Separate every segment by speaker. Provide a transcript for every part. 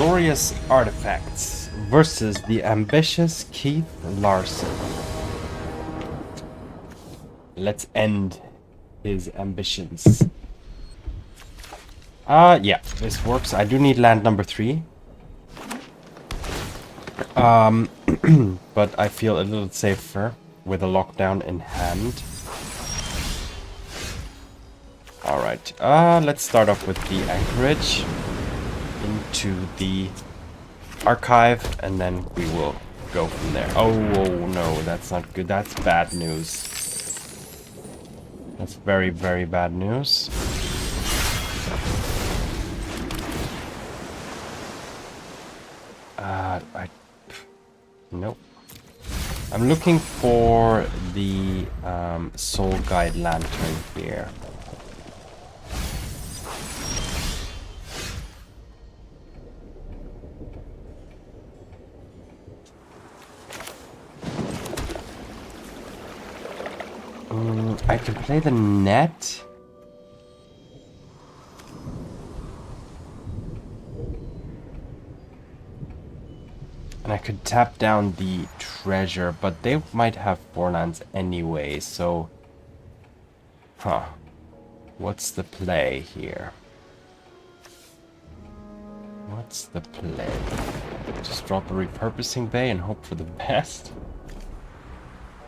Speaker 1: Glorious Artifacts versus the ambitious Keith Larson. Let's end his ambitions. Yeah, this works. I do need land number 3. But I feel a little safer with a lockdown in hand. Alright, let's start off with the Anchorage into the Archive, and then we will go from there. Oh no, that's not good. That's bad news. That's very, very bad news. Nope. I'm looking for the Soul Guide Lantern here. I can play the net. And I could tap down the treasure, but they might have 4 lands anyway, so... Huh. What's the play here? What's the play? Just drop a Repurposing Bay and hope for the best?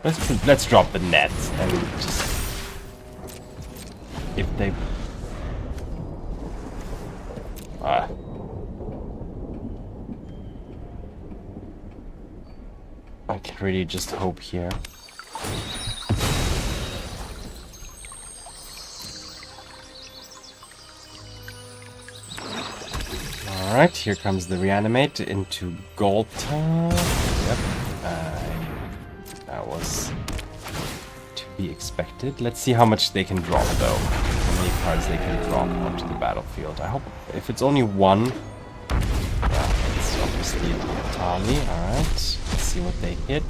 Speaker 1: Let's drop the net and just... If they... I can really just hope here. Alright, here comes the Reanimate into Golta. Yep. That was to be expected. Let's see how much they can drop though. How many cards they can drop onto the battlefield. I hope if it's only 1, yeah, it's obviously a tally. Alright, let's see what they hit.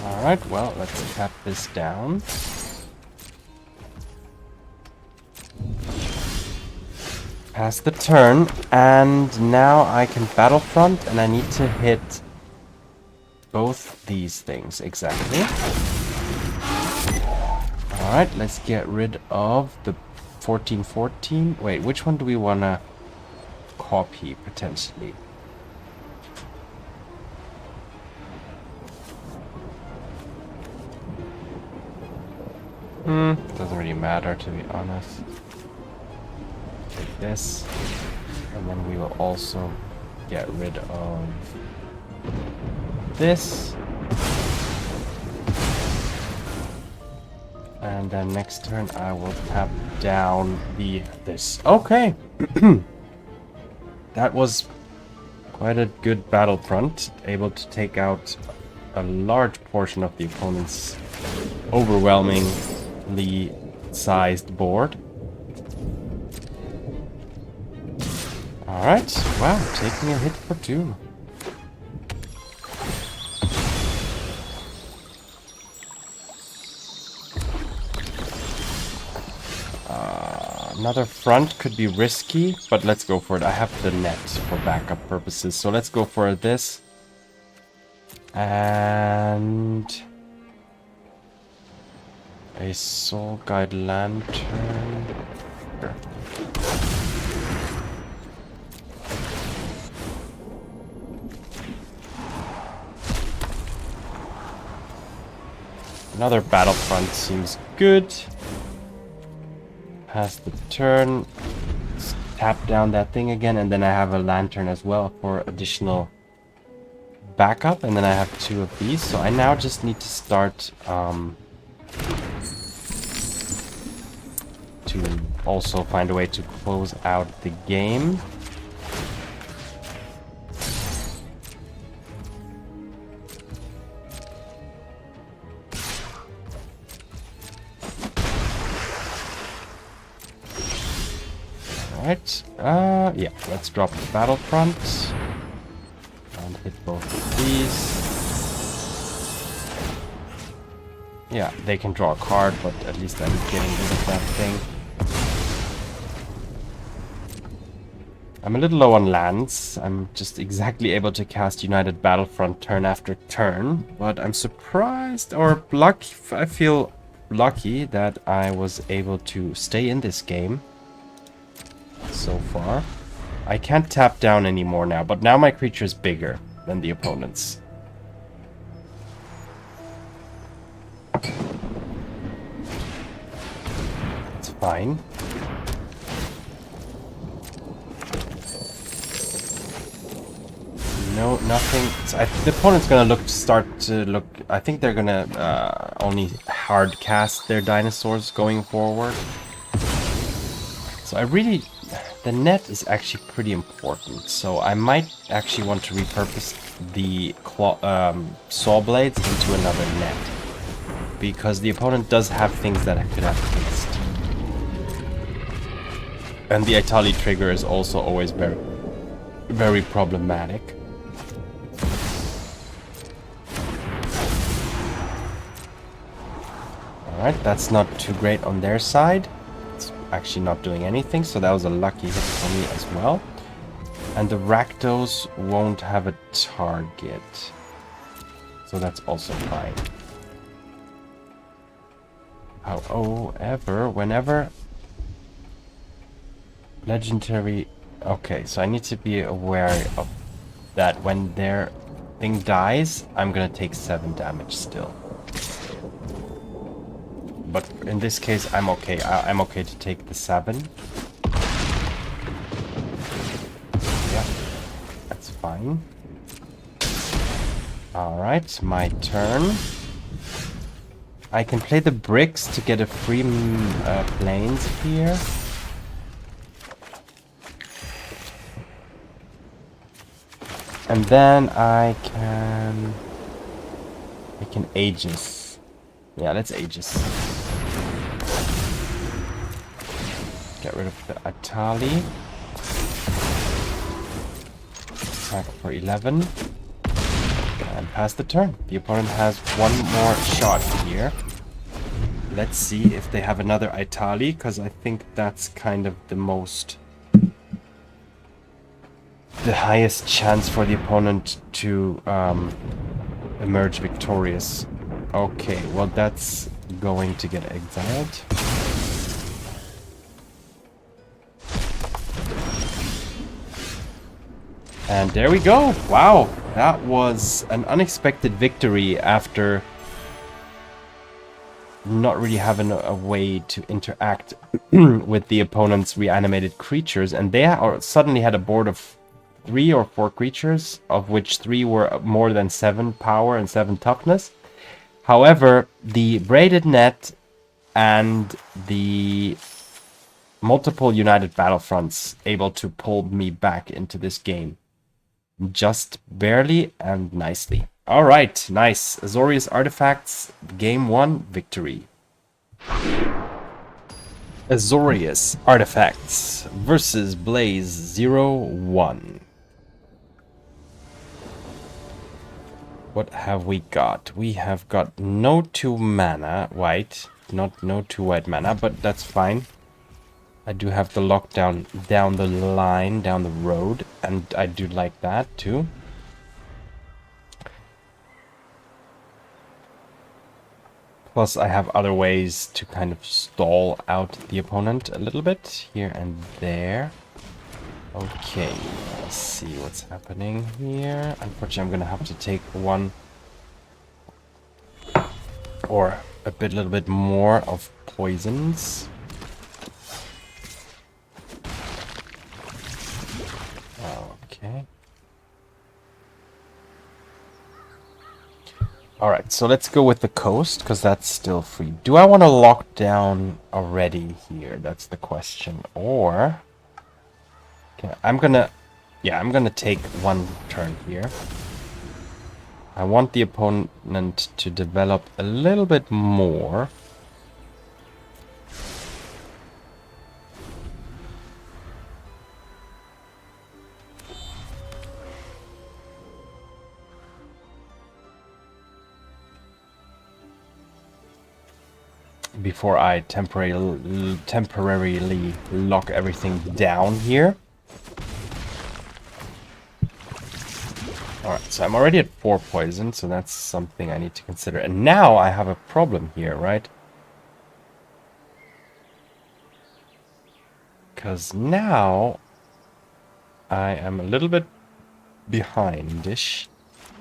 Speaker 1: Alright, well, let's tap this down. Pass the turn, and now I can Battlefront, and I need to hit both these things, exactly. Alright, let's get rid of the 14-14. Wait, which one do we want to copy, potentially? Doesn't really matter, to be honest. Take this, and then we will also get rid of this. And then next turn I will tap down this. Okay. That was quite a good Battlefront, able to take out a large portion of the opponent's overwhelmingly sized board. Alright, wow, taking a hit for 2. Another front could be risky, but let's go for it. I have the net for backup purposes, so let's go for this. And... a Soul Guide Lantern. Sure. Another Battlefront seems good. Pass the turn. Tap down that thing again, and then I have a Lantern as well for additional backup, and then I have 2 of these. So I now just need to start to also find a way to close out the game. Alright. Yeah, let's drop the Battlefront. And hit both of these. Yeah, they can draw a card, but at least I'm getting rid of that thing. I'm a little low on lands. I'm just exactly able to cast United Battlefront turn after turn. But I'm surprised, or lucky, I feel lucky that I was able to stay in this game so far. I can't tap down anymore now, but now my creature is bigger than the opponent's. It's fine. No, nothing. So the opponent's gonna start to look. I think they're gonna only hard cast their dinosaurs going forward. So the net is actually pretty important. So I might actually want to repurpose the Sawblades into another net, because the opponent does have things that I could have fixed. And the Itali trigger is also always very, very problematic. Alright, that's not too great on their side. It's actually not doing anything, so that was a lucky hit for me as well. And the Rakdos won't have a target, so that's also fine. However, whenever legendary... Okay, so I need to be aware of that when their thing dies, I'm gonna take 7 damage still. But in this case, I'm okay. I'm okay to take the 7. Yeah, that's fine. Alright, my turn. I can play the bricks to get a free plains here. And then I can Aegis. Yeah, let's Aegis. Get rid of the Atali. Attack for 11. And pass the turn. The opponent has one more shot here. Let's see if they have another Itali, because I think that's kind of the highest chance for the opponent to emerge victorious. Okay, well that's going to get exiled. And there we go. Wow, that was an unexpected victory after not really having a way to interact with the opponent's reanimated creatures. And they suddenly had a board of 3 or 4 creatures, of which 3 were more than 7 power and 7 toughness. However, the Braided Net and the multiple United Battlefronts able to pull me back into this game. Just barely and nicely. Alright, nice. Azorius Artifacts, Game 1 victory. Azorius Artifacts versus Blaze 01. What have we got? We have got no 2 mana white. No 2 white mana, but that's fine. I do have the lockdown down the line, down the road, and I do like that too. Plus I have other ways to kind of stall out the opponent a little bit, here and there. Okay, let's see what's happening here. Unfortunately, I'm gonna have to take one or a little bit more of poisons. Okay. Alright, so let's go with the coast, because that's still free. Do I want to lock down already here? That's the question. Or... okay, I'm gonna take one turn here. I want the opponent to develop a little bit more. before I temporarily lock everything down here. Alright, so I'm already at 4 poison, so that's something I need to consider. And now I have a problem here, right? Because now I am a little bit behind-ish.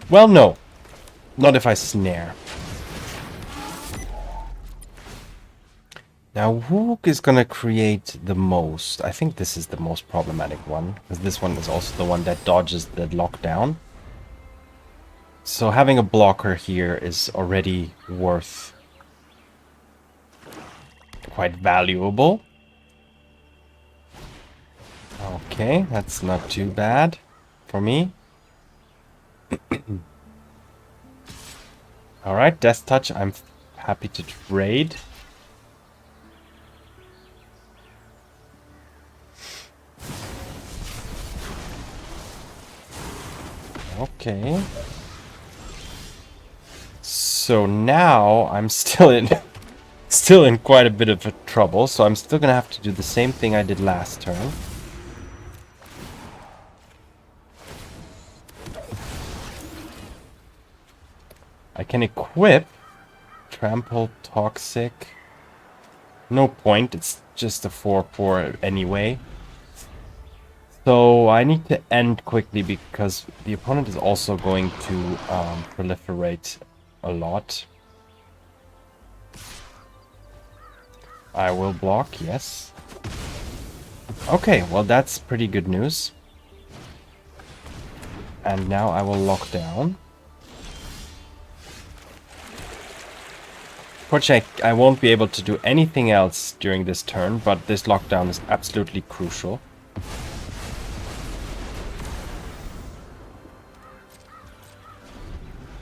Speaker 1: Well, no. Not if I snare. Now, who is going to create the most? I think this is the most problematic one, because this one is also the one that dodges the lockdown. So having a blocker here is already worth quite valuable. Okay, that's not too bad for me. Alright, Death Touch, I'm happy to trade. Okay. So now I'm still in quite a bit of trouble, so I'm still gonna have to do the same thing I did last turn. I can equip Trample Toxic. No point, it's just a 4/4 anyway. So I need to end quickly because the opponent is also going to proliferate a lot. I will block, yes. Okay, well that's pretty good news. And now I will lock down. Unfortunately, I won't be able to do anything else during this turn, but this lockdown is absolutely crucial.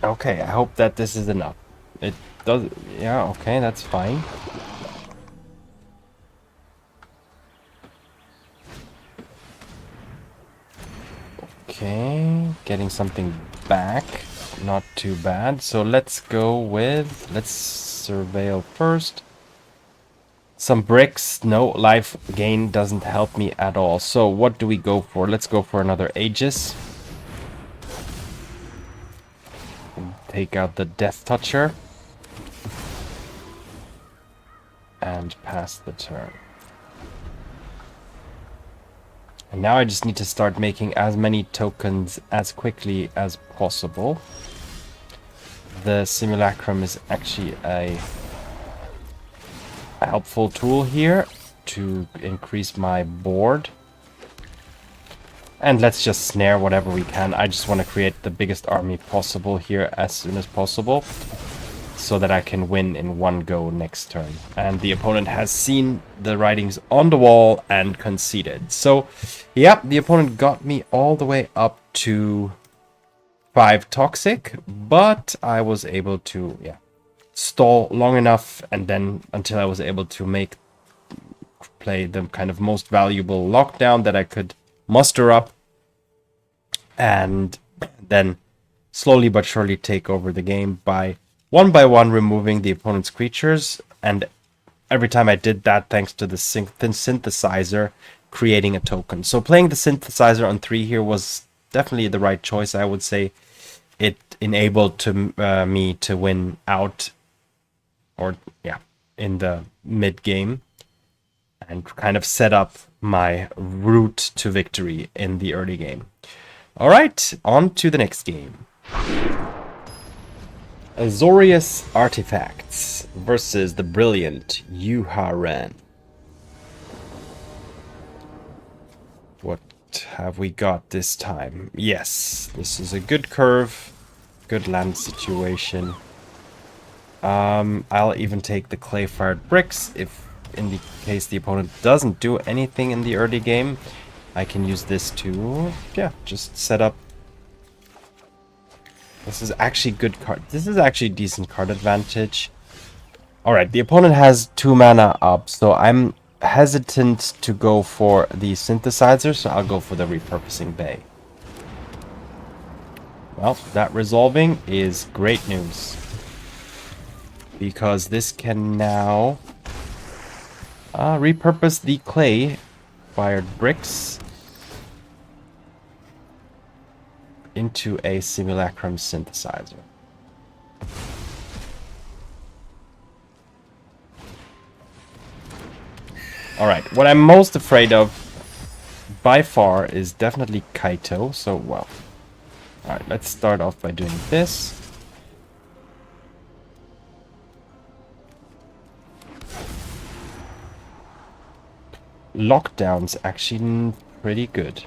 Speaker 1: Okay, I hope that this is enough. It does... Yeah, okay, that's fine. Okay, getting something back. Not too bad. So let's go with... Let's surveil first. Some bricks. No, life gain doesn't help me at all. So what do we go for? Let's go for another Aegis. Take out the Death Toucher. And pass the turn. And now I just need to start making as many tokens as quickly as possible. The Simulacrum is actually a helpful tool here to increase my board. And let's just snare whatever we can. I just want to create the biggest army possible here as soon as possible, so that I can win in one go next turn. And the opponent has seen the writings on the wall and conceded. So, yeah, the opponent got me all the way up to 5 toxic, but I was able to, stall long enough, and then until I was able to play the kind of most valuable lockdown that I could muster up, and then slowly but surely take over the game by one removing the opponent's creatures, and every time I did that, thanks to the synthesizer, creating a token. So playing the synthesizer on 3 here was definitely the right choice, I would say. It enabled me to win out, in the mid game, and kind of set up my route to victory in the early game. Alright, on to the next game. Azorius Artifacts versus the brilliant Yuharen. What have we got this time? Yes, this is a good curve, good land situation. I'll even take the clay-fired bricks if, in the case the opponent doesn't do anything in the early game. I can use this to, just set up. This is actually good card. This is actually decent card advantage. Alright, the opponent has 2 mana up, so I'm hesitant to go for the synthesizer, so I'll go for the Repurposing Bay. Well, that resolving is great news, because this can now Repurpose the clay-fired bricks into a Simulacrum Synthesizer. Alright, what I'm most afraid of by far is definitely Kaito, so well. Alright, let's start off by doing this. Lockdown's actually pretty good.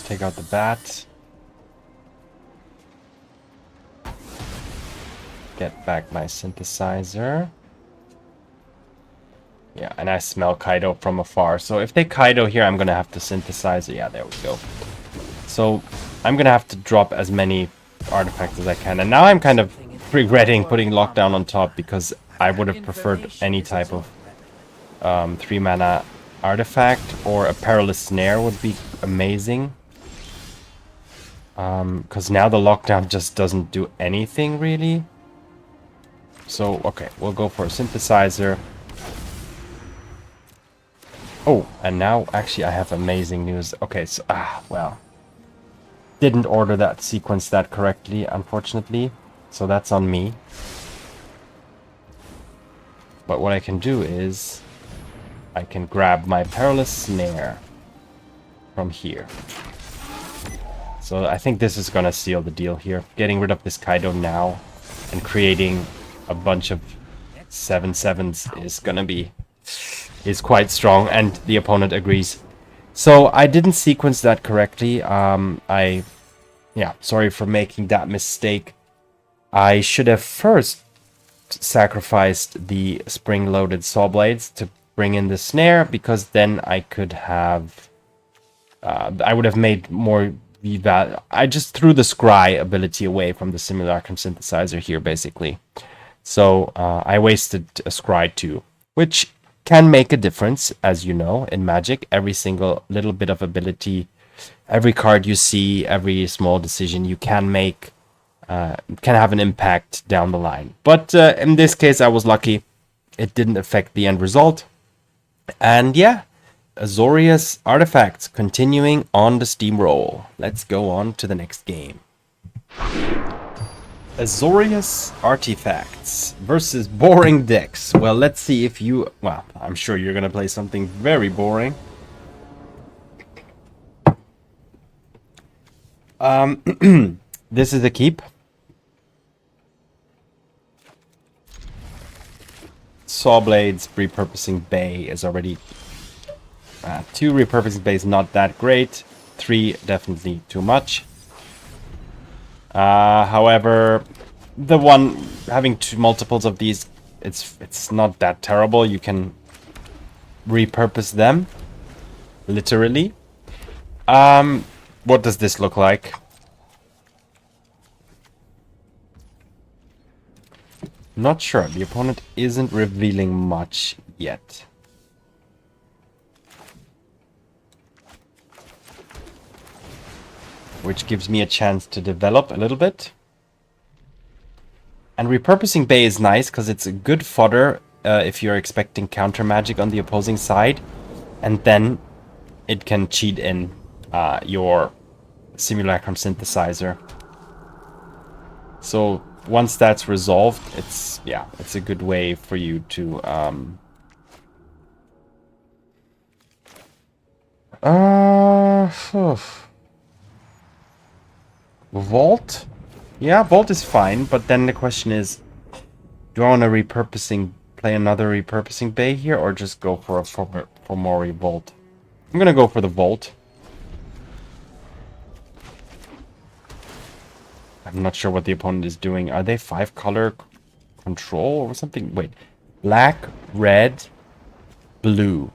Speaker 1: Take out the bat. Get back my synthesizer. Yeah, and I smell Kaido from afar. So if they Kaido here, I'm gonna have to synthesize it. Yeah, there we go. So I'm gonna have to drop as many artifacts as I can. And now I'm kind of regretting putting Lockdown on top because I would have preferred any type of 3 mana artifact, or a Perilous Snare would be amazing. Because now the Lockdown just doesn't do anything, really. So, okay, we'll go for a synthesizer. Oh, and now, actually, I have amazing news. Okay, so, well. Didn't order that sequence that correctly, unfortunately. So that's on me. But what I can do is, I can grab my Perilous Snare from here. So I think this is gonna seal the deal here. Getting rid of this Kaido now and creating a bunch of 7/7s is quite strong, and the opponent agrees. So I didn't sequence that correctly. Yeah, sorry for making that mistake. I should have first sacrificed the Spring-Loaded Sawblades to bring in the snare, because then I could have I would have made more. I just threw the scry ability away from the Simulacrum Synthesizer here, basically. So I wasted a scry too, which can make a difference, as you know, in Magic. Every single little bit of ability, every card you see, every small decision you can make can have an impact down the line. But in this case, I was lucky. It didn't affect the end result. And yeah, Azorius artifacts continuing on the steamroll. Let's go on to the next game. Azorius artifacts versus boring decks. Well, let's see if you... Well, I'm sure you're gonna play something very boring. This is a keep. Sawblades, Repurposing Bay is already... 2 Repurposing Bay is not that great. 3 definitely too much. However, the one having multiples of these, it's not that terrible. You can repurpose them, literally. What does this look like? Not sure. The opponent isn't revealing much yet. Which gives me a chance to develop a little bit. And Repurposing Bay is nice because it's a good fodder if you're expecting counter magic on the opposing side. And then it can cheat in your Simulacrum Synthesizer. So once that's resolved, it's a good way for you to Vault? Yeah, Vault is fine, but then the question is, do I want to play another Repurposing Bay here, or just go for a Fomori Vault? I'm gonna go for the Vault. I'm not sure what the opponent is doing. Are they 5-color control or something? Wait. Black, red, blue.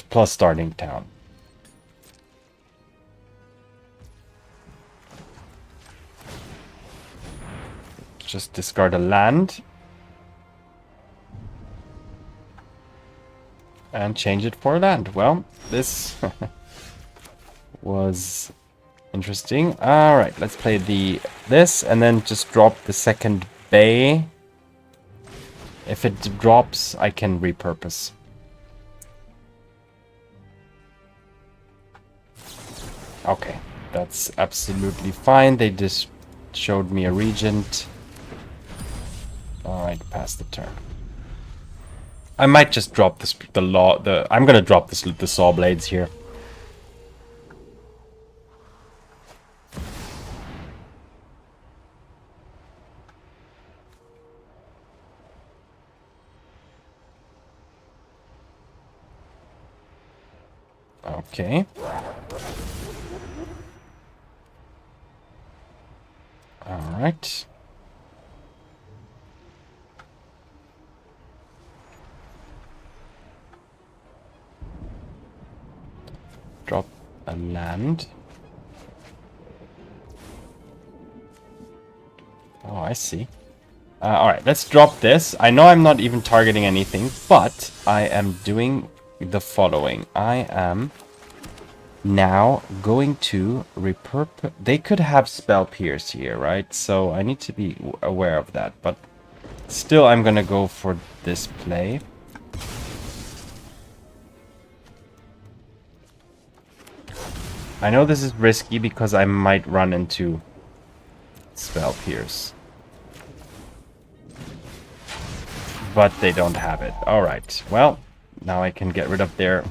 Speaker 1: Plus starting town. just discard a land. And change it for land. Well, this was interesting. Alright, let's play this and then just drop the second bay. If it drops, I can repurpose. Okay, that's absolutely fine. They just showed me a regent. Alright, pass the turn. I might just drop I'm gonna drop the Sawblades here. Okay. Alright. Drop a land. Oh, I see. Alright, let's drop this. I know I'm not even targeting anything, but I am doing the following. I am now going to repurpose. They could have Spell Pierce here, right? So I need to be aware of that. But still, I'm going to go for this play. I know this is risky because I might run into Spell Pierce. But they don't have it. Alright, well, now I can get rid of their...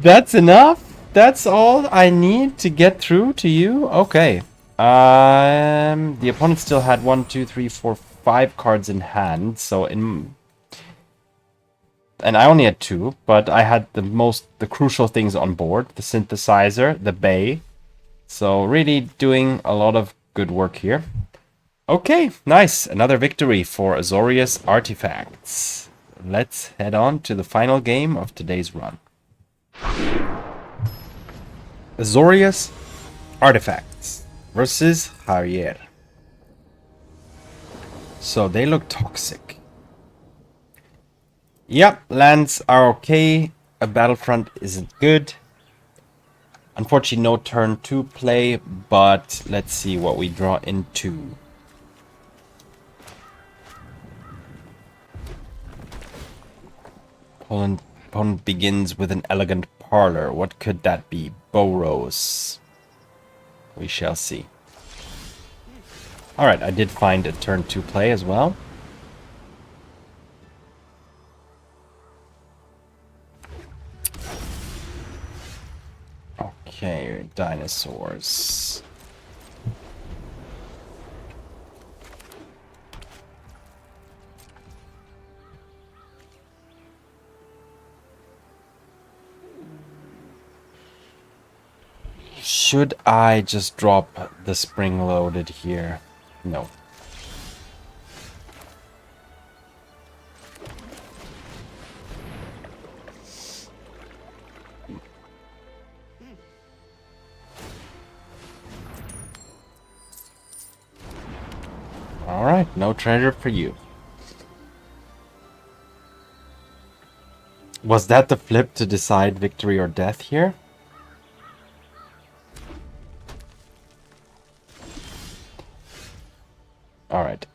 Speaker 1: That's enough? That's all I need to get through to you? Okay. The opponent still had 1, 2, 3, 4, 5 cards in hand, so in... And I only had 2, but I had the crucial things on board. The Synthesizer, the Bay. So really doing a lot of good work here. Okay, nice. Another victory for Azorius Artifacts. Let's head on to the final game of today's run. Azorius Artifacts versus Javier. So they look toxic. Yep, lands are okay. A Battlefront isn't good. Unfortunately, no turn 2 play, but let's see what we draw into. Opponent begins with an elegant parlor. What could that be? Boros. We shall see. Alright, I did find a turn 2 play as well. Okay, dinosaurs. Should I just drop the Spring-Loaded here? No. Alright, no treasure for you. Was that the flip to decide victory or death here? Alright.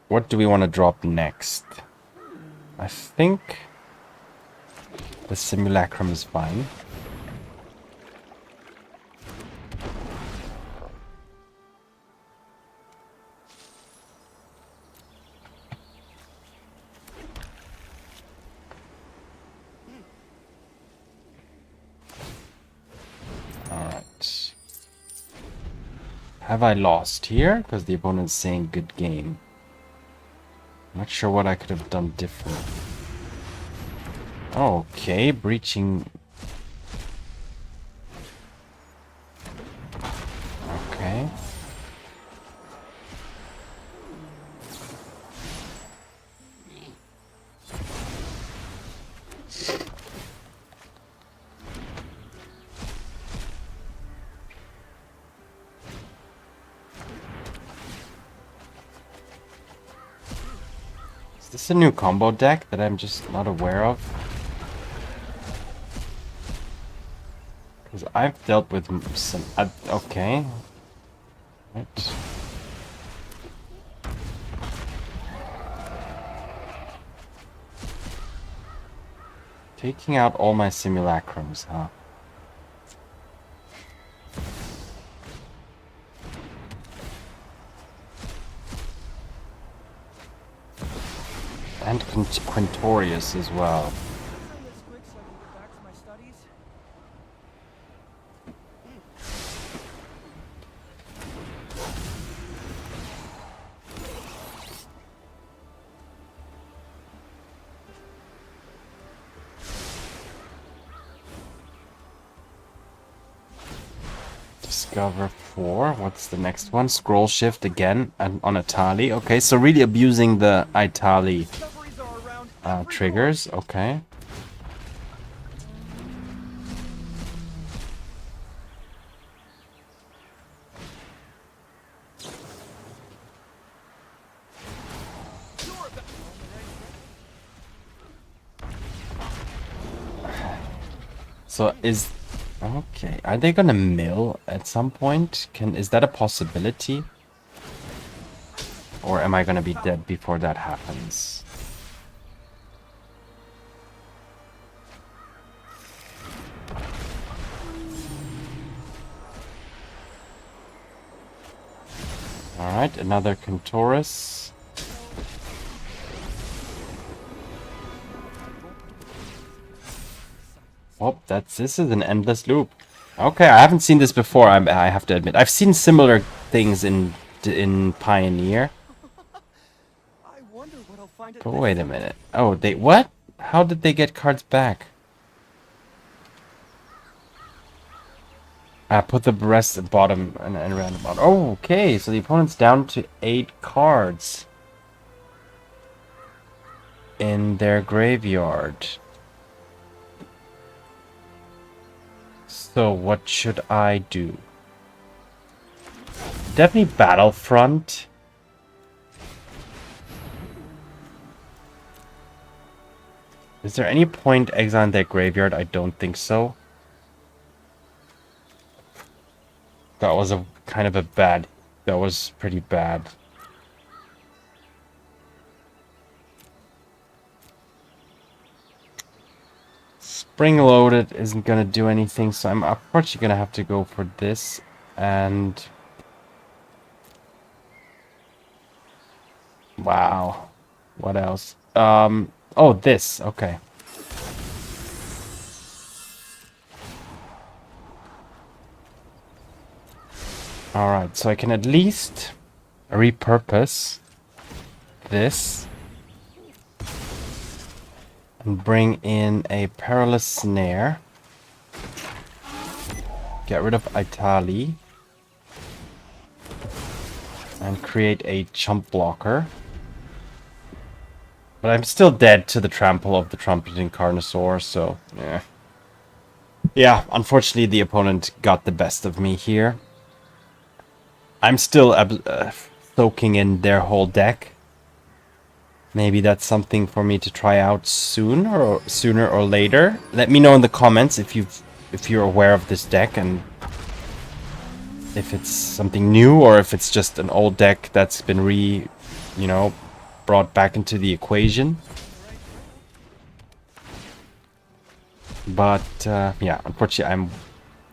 Speaker 1: What do we want to drop next? I think the Simulacrum is fine. Alright. Have I lost here? Because the opponent's saying good game. Not sure what I could have done different. Okay, breaching. Okay. this a new combo deck that I'm just not aware of? Because I've dealt with some... okay. Right. Taking out all my simulacrums, huh? And Quintorius as well. Discover 4. What's the next one? Scroll shift again and on Itali. Okay, so really abusing the Itali triggers. Okay. So is... okay, are they gonna mill at some point? Is that a possibility? Or am I gonna be dead before that happens? Alright, another Quintorius. Oh, this is an endless loop. Okay, I haven't seen this before, I have to admit. I've seen similar things in Pioneer. But wait a minute. Oh, what? How did they get cards back? I put the rest at bottom and around the bottom. Oh, okay, so the opponent's down to 8 cards in their graveyard. So what should I do? Definitely Battlefront. Is there any point exiling their graveyard? I don't think so. That was a kind of a bad... that was pretty bad. Spring-Loaded isn't going to do anything, so I'm unfortunately going to have to go for this. And... wow. What else? Oh, this. Okay. Alright, so I can at least repurpose this. And bring in a Perilous Snare. Get rid of Itali. And create a chump blocker. But I'm still dead to the trample of the Trumpeting Carnosaur, so yeah. Yeah, unfortunately the opponent got the best of me here. I'm still soaking in their whole deck. Maybe that's something for me to try out sooner or later. Let me know in the comments if you're aware of this deck and if it's something new or if it's just an old deck that's been brought back into the equation. But yeah, unfortunately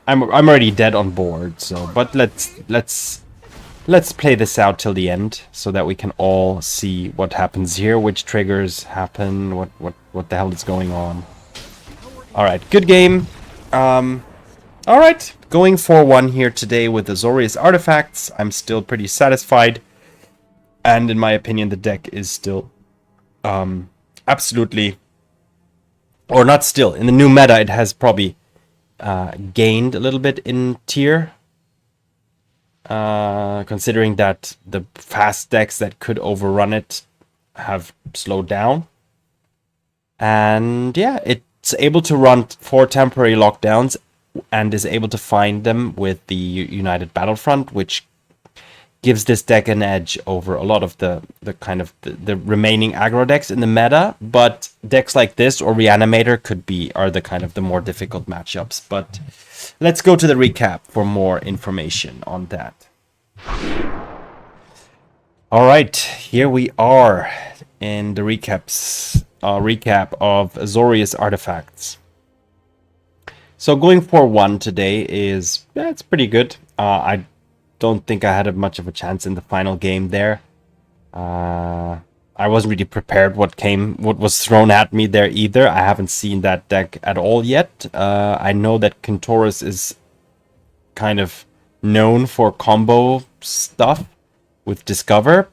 Speaker 1: I'm already dead on board. So, but let's play this out till the end so that we can all see what happens here, which triggers happen, what the hell is going on. All right, good game. All right, going 4-1 here today with Azorius artifacts. I'm still pretty satisfied. And in my opinion, the deck is still absolutely... or not still. In the new meta, it has probably gained a little bit in tier. Considering that the fast decks that could overrun it have slowed down. And yeah, it's able to run 4 temporary lockdowns and is able to find them with the United Battlefront, which gives this deck an edge over a lot of the kind of the remaining aggro decks in the meta. But decks like this or Reanimator are the kind of the more difficult matchups. But let's go to the recap for more information on that. All right, here we are in the recap of Azorius artifacts. So going for 1 today is, it's pretty good. I don't think I had much of a chance in the final game there. I wasn't really prepared what was thrown at me there either. I haven't seen that deck at all yet. I know that Kentoris is kind of known for combo stuff with Discover,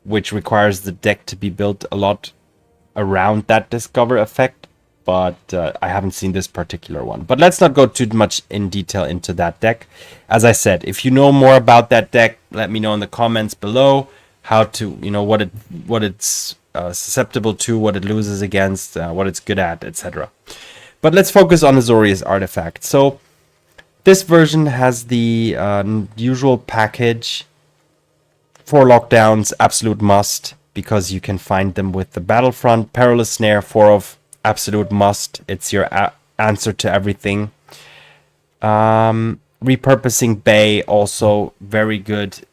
Speaker 1: which requires the deck to be built a lot around that Discover effect, but I haven't seen this particular one. But let's not go too much in detail into that deck. As I said, if you know more about that deck, let me know in the comments below how to, what it's susceptible to, what it loses against, what it's good at, etc. But let's focus on Azorius artifact. So this version has the usual package. 4 lockdowns, absolute must, because you can find them with the Battlefront. Perilous Snare, 4 of absolute must. It's your answer to everything. Repurposing Bay, also very good.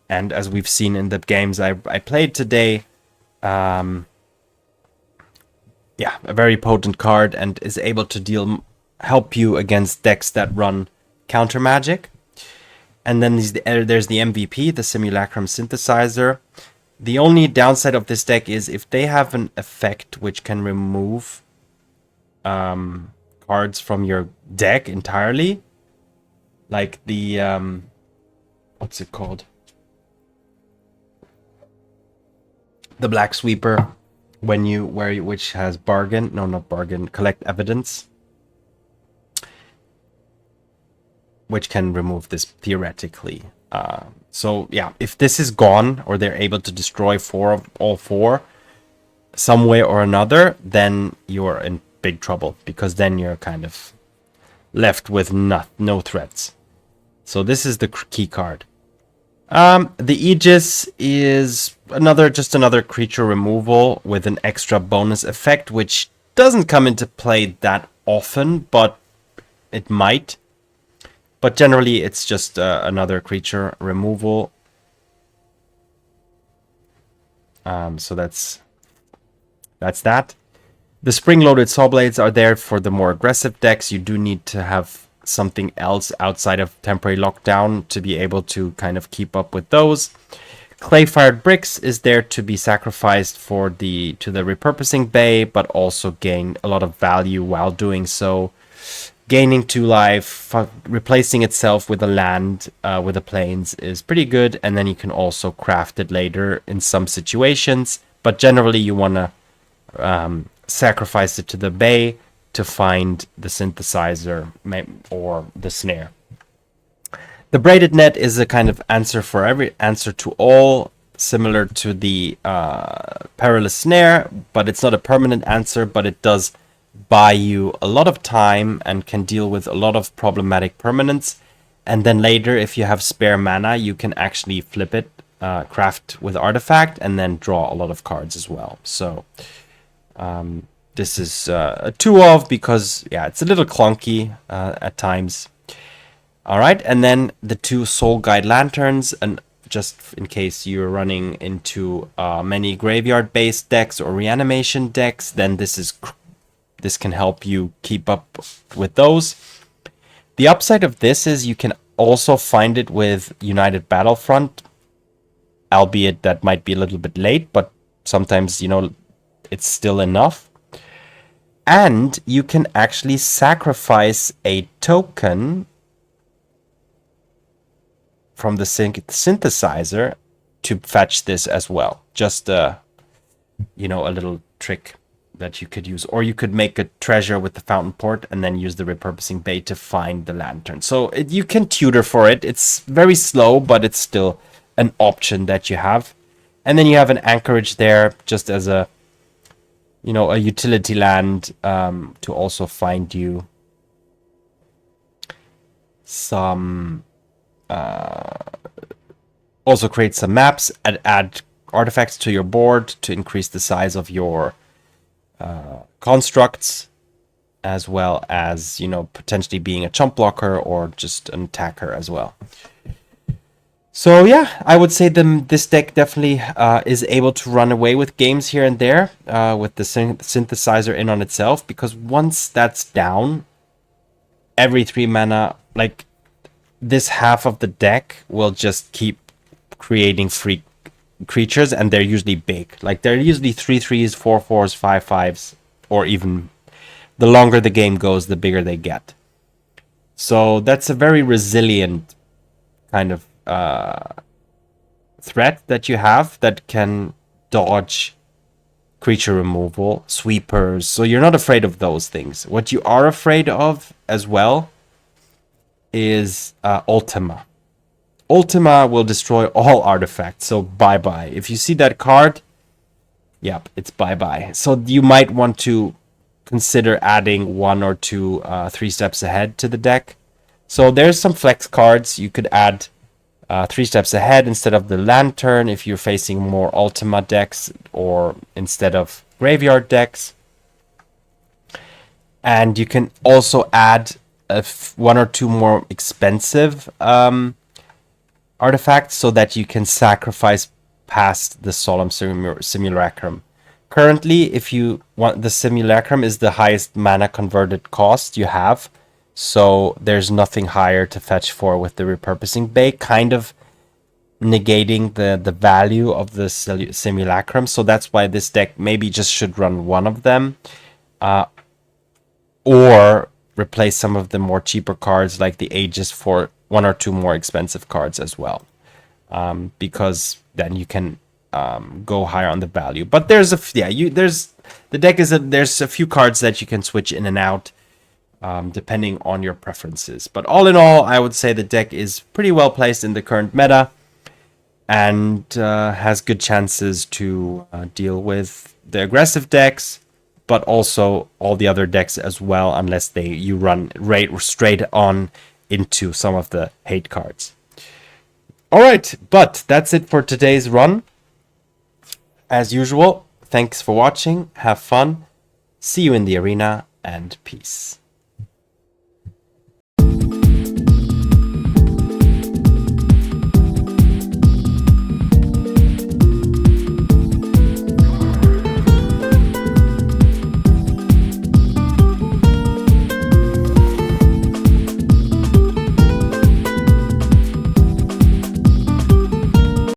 Speaker 1: And as we've seen in the games I played today, a very potent card and is able to help you against decks that run counter magic. And then there's the MVP, the Simulacrum Synthesizer. The only downside of this deck is if they have an effect which can remove cards from your deck entirely, like the what's it called? The Black Sweeper, which has collect evidence, which can remove this theoretically. So yeah, if this is gone or they're able to destroy all 4 some way or another, then you're in big trouble, because then you're kind of left with no threats. So this is the key card. The Aegis is just another creature removal with an extra bonus effect, which doesn't come into play that often, but it might. But generally, it's just another creature removal. So that's that. The Spring-Loaded Sawblades are there for the more aggressive decks. You do need to have something else outside of temporary lockdown to be able to kind of keep up with those. Clay-Fired Bricks is there to be sacrificed to the Repurposing Bay, but also gain a lot of value while doing so. Gaining 2 life, replacing itself with a land, with the plains is pretty good. And then you can also craft it later in some situations. But generally you want to sacrifice it to the bay to find the synthesizer or the snare. The Braided Net is a kind of answer to all, similar to the Perilous Snare, but it's not a permanent answer, but it does buy you a lot of time and can deal with a lot of problematic permanents. And then later, if you have spare mana, you can actually flip it, craft with artifact, and then draw a lot of cards as well. So this is a 2 of, because it's a little clunky at times. All right, and then the 2 Soul Guide Lanterns, and just in case you're running into many graveyard-based decks or reanimation decks, then this can help you keep up with those. The upside of this is you can also find it with United Battlefront, albeit that might be a little bit late, but sometimes, it's still enough. And you can actually sacrifice a token from the synthesizer to fetch this as well. Just a little trick that you could use. Or you could make a treasure with the Fountainport and then use the Repurposing Bay to find the lantern. So you can tutor for it. It's very slow, but it's still an option that you have. And then you have an Anchorage there just as a utility land to also find you some Also create some maps and add artifacts to your board to increase the size of your constructs, as well as, you know, potentially being a chump blocker or just an attacker as well. So yeah, I would say this deck definitely is able to run away with games here and there with the synthesizer in on itself, because once that's down, every 3 mana, like, this half of the deck will just keep creating free creatures, and they're usually big. Like, they're usually 3/3s, 4/4s, 5/5s, or even the longer the game goes, the bigger they get. So that's a very resilient kind of threat that you have that can dodge creature removal, sweepers. So you're not afraid of those things. What you are afraid of as well is Ultima. Ultima will destroy all artifacts, so bye-bye. If you see that card, yep, it's bye-bye. So you might want to consider adding 1 or 2 3 steps ahead to the deck. So there's some flex cards. You could add 3 steps ahead instead of the Lantern if you're facing more Ultima decks, or instead of graveyard decks. And you can also add 1 or 2 more expensive artifacts so that you can sacrifice past the Solemn Simulacrum. Currently, if you want, the Simulacrum is the highest mana converted cost you have, so there's nothing higher to fetch for with the Repurposing Bay, kind of negating the value of the Simulacrum. So that's why this deck maybe just should run 1 of them, or replace some of the more cheaper cards like the Aegis for 1 or 2 more expensive cards as well, because then you can go higher on the value. But there's there's a few cards that you can switch in and out depending on your preferences. But all in all, I would say the deck is pretty well placed in the current meta, and has good chances to deal with the aggressive decks, but also all the other decks as well, unless you run right straight on into some of the hate cards. All right, but that's it for today's run. As usual, thanks for watching, have fun, see you in the arena, and peace.